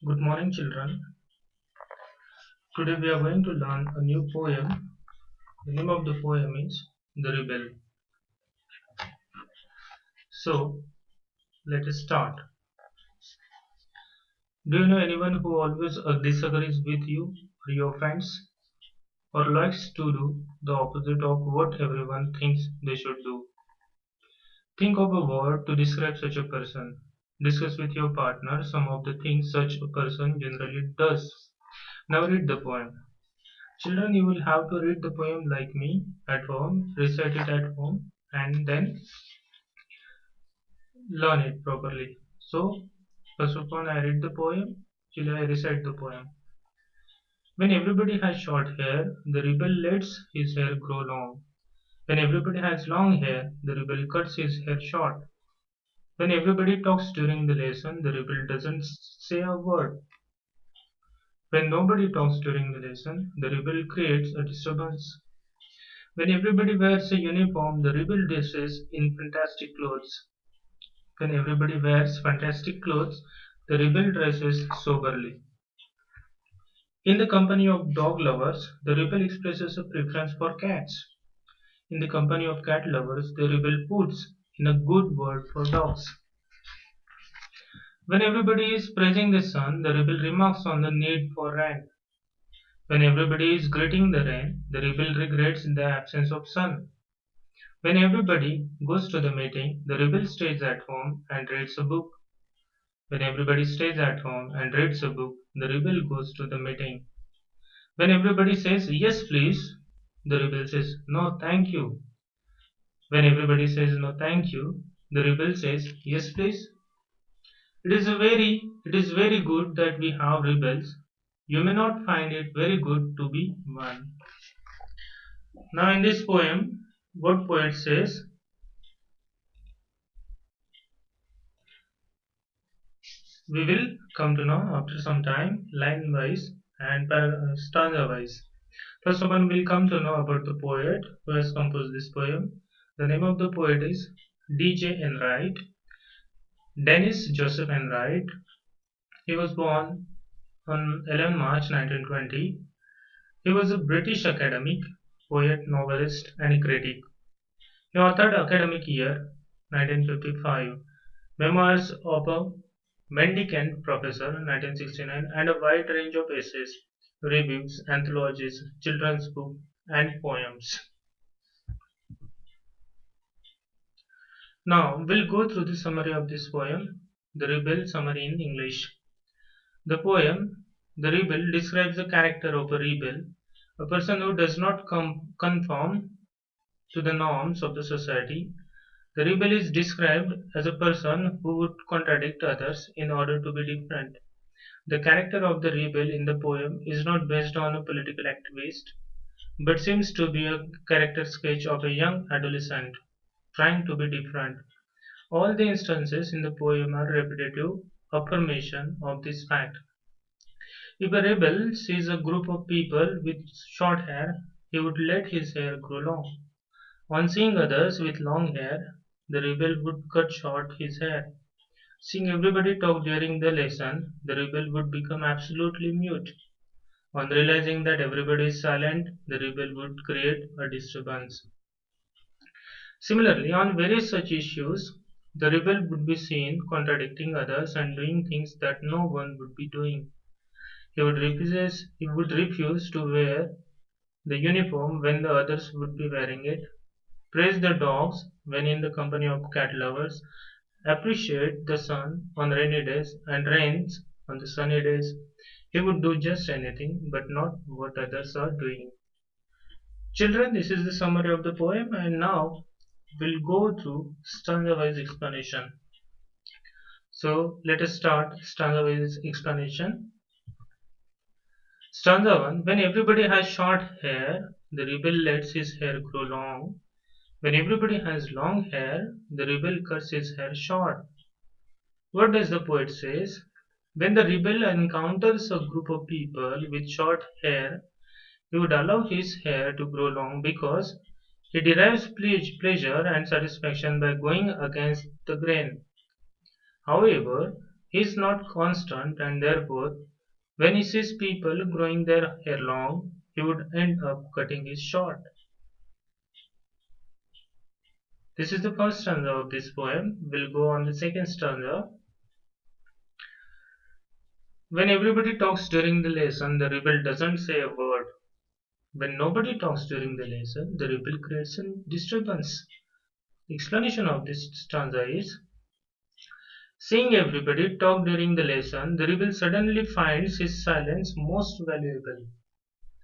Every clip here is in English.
Good morning, children. Today we are going to learn a new poem. The name of the poem is The Rebel. So, let us start. Do you know anyone who always disagrees with you or your friends or likes to do the opposite of what everyone thinks they should do? Think of a word to describe such a person. Discuss with your partner some of the things such a person generally does. Now read the poem. Children, you will have to read the poem like me at home, recite it at home, and then learn it properly. So, first of all, I read the poem, till I recite the poem. When everybody has short hair, the rebel lets his hair grow long. When everybody has long hair, the rebel cuts his hair short. When everybody talks during the lesson, the rebel doesn't say a word. When nobody talks during the lesson, the rebel creates a disturbance. When everybody wears a uniform, the rebel dresses in fantastic clothes. When everybody wears fantastic clothes, the rebel dresses soberly. In the company of dog lovers, the rebel expresses a preference for cats. In the company of cat lovers, the rebel puts in a good word for dogs. When everybody is praising the sun, the rebel remarks on the need for rain. When everybody is greeting the rain, the rebel regrets the absence of sun. When everybody goes to the meeting, the rebel stays at home and reads a book. When everybody stays at home and reads a book, the rebel goes to the meeting. When everybody says yes please, the rebel says no thank you. When everybody says no thank you, the rebel says yes please. It is very good that we have rebels. You may not find it very good to be one. Now in this poem, what poet says, we will come to know after some time, line wise and stanza wise. First of all, we'll come to know about the poet who has composed this poem. The name of the poet is D.J. Enright, Dennis Joseph Enright. He was born on 11 March 1920. He was a British academic, poet, novelist, and critic. He authored academic year 1955, Memoirs of a Mendicant Professor 1969, and a wide range of essays, reviews, anthologies, children's books, and poems. Now we'll go through the summary of this poem, The Rebel summary in English. The poem, The Rebel, describes the character of a rebel, a person who does not conform to the norms of the society. The rebel is described as a person who would contradict others in order to be different. The character of the rebel in the poem is not based on a political activist, but seems to be a character sketch of a young adolescent trying to be different. All the instances in the poem are repetitive affirmation of this fact. If a rebel sees a group of people with short hair, he would let his hair grow long. On seeing others with long hair, the rebel would cut short his hair. Seeing everybody talk during the lesson, the rebel would become absolutely mute. On realizing that everybody is silent, the rebel would create a disturbance. Similarly, on various such issues, the rebel would be seen contradicting others and doing things that no one would be doing. He would refuse to wear the uniform when the others would be wearing it, praise the dogs when in the company of cat lovers, appreciate the sun on rainy days and rains on the sunny days. He would do just anything but not what others are doing. Children, this is the summary of the poem, and now we'll go through stanza wise explanation. So let us start stanza wise explanation. Stanza 1. When everybody has short hair, the rebel lets his hair grow long. When everybody has long hair, the rebel cuts his hair short. What does the poet says? When the rebel encounters a group of people with short hair, he would allow his hair to grow long because he derives pleasure and satisfaction by going against the grain. However, He is not constant, and therefore, when he sees people growing their hair long, he would end up cutting it short. This is the first stanza of this poem. We'll go on the second stanza. When everybody talks during the lesson, the rebel doesn't say a word. When nobody talks during the lesson, the rebel creates a disturbance. The explanation of this stanza is: seeing everybody talk during the lesson, the rebel suddenly finds his silence most valuable.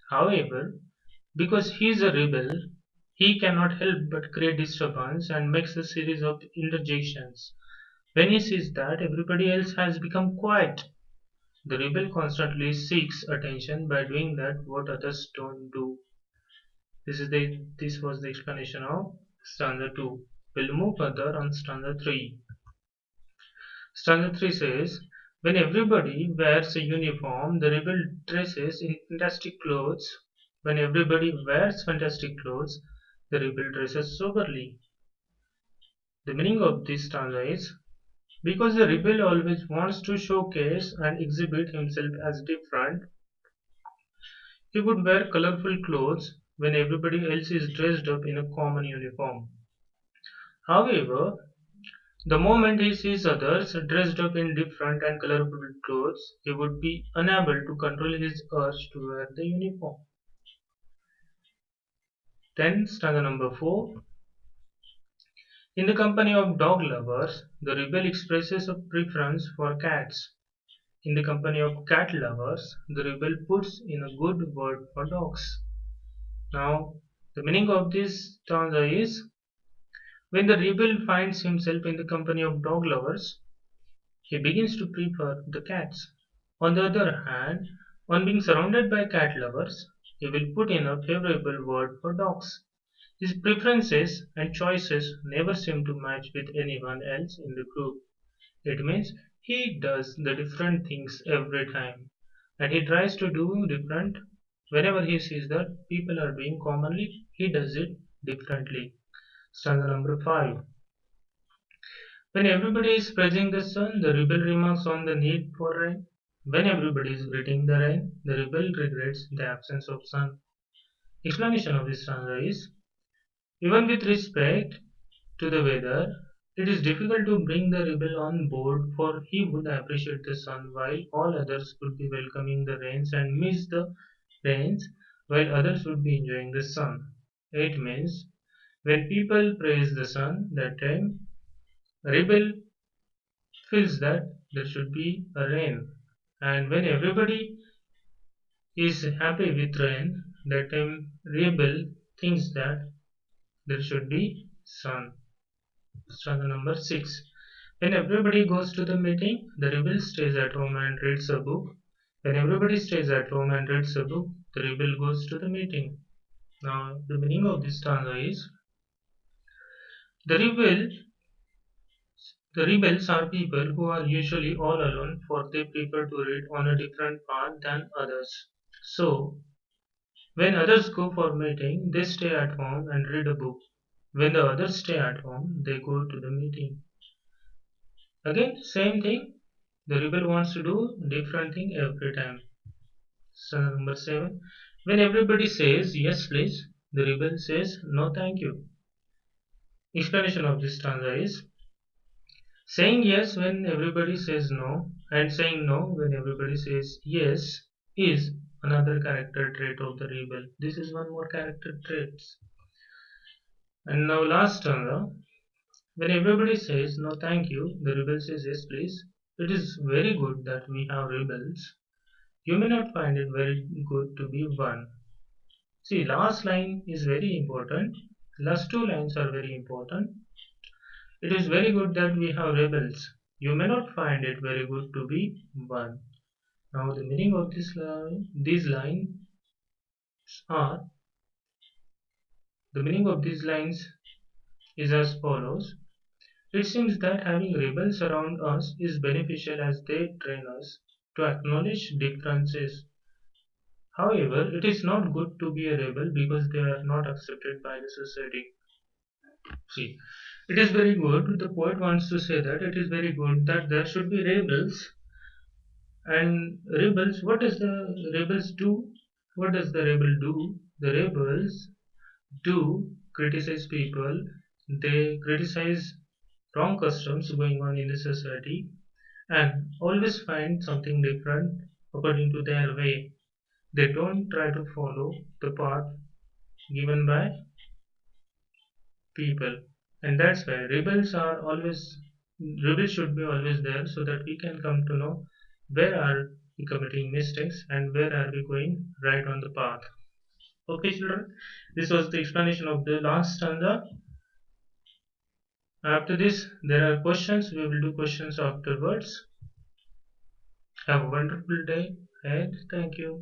However, because he is a rebel, he cannot help but create disturbance and makes a series of interjections. When he sees that everybody else has become quiet, the rebel constantly seeks attention by doing that what others don't do. This was the explanation of stanza 2. We'll move further on stanza 3. Stanza 3 says, when everybody wears a uniform, the rebel dresses in fantastic clothes. When everybody wears fantastic clothes, the rebel dresses soberly. The meaning of this stanza is, because the rebel always wants to showcase and exhibit himself as different, he would wear colorful clothes when everybody else is dressed up in a common uniform. However, the moment he sees others dressed up in different and colorful clothes, he would be unable to control his urge to wear the uniform. Then, stanza number 4. In the company of dog lovers, the rebel expresses a preference for cats. In the company of cat lovers, the rebel puts in a good word for dogs. Now, the meaning of this stanza is, when the rebel finds himself in the company of dog lovers, he begins to prefer the cats. On the other hand, on being surrounded by cat lovers, he will put in a favorable word for dogs. His preferences and choices never seem to match with anyone else in the group. It means he does the different things every time, and he tries to do different whenever he sees that people are doing commonly, he does it differently. Stanza number 5. When everybody is praising the sun, the rebel remarks on the need for rain. When everybody is greeting the rain, the rebel regrets the absence of sun. Explanation of this stanza is, even with respect to the weather, it is difficult to bring the rebel on board, for he would appreciate the sun while all others would be welcoming the rains, and miss the rains while others would be enjoying the sun. It means when people praise the sun, that time rebel feels that there should be a rain, and when everybody is happy with rain, that time rebel thinks that there should be sun. Stanza number 6. When everybody goes to the meeting, the rebel stays at home and reads a book. When everybody stays at home and reads a book, the rebel goes to the meeting. Now, the meaning of this stanza is, the rebel the rebels are people who are usually all alone, for they prefer to read on a different path than others. So, when others go for meeting, they stay at home and read a book. When the others stay at home, they go to the meeting. Again, same thing. The rebel wants to do different thing every time. So number 7. When everybody says yes please, the rebel says no thank you. Explanation of this stanza is, saying yes when everybody says no and saying no when everybody says yes is another character trait of the rebel. This is one more character trait. And now last stanza. When everybody says no thank you, the rebel says yes please. It is very good that we have rebels. You may not find it very good to be one. See, last line is very important. Last two lines are very important. It is very good that we have rebels. You may not find it very good to be one. Now the meaning of these lines are, the meaning of these lines is as follows. It seems that having rebels around us is beneficial as they train us to acknowledge differences. However, it is not good to be a rebel because they are not accepted by the society. See, It is very good. The poet wants to say that it is very good that there should be rebels. And rebels, what does the rebels do? What does the rebel do? The rebels do criticize people. They criticize wrong customs going on in the society and always find something different according to their way. They don't try to follow the path given by people. And that's why rebels should be always there so that we can come to know where are we committing mistakes and where are we going right on the path. Okay, children, this was the explanation of the last stanza. After this, there are questions. We will do questions afterwards. Have a wonderful day ahead. Thank you.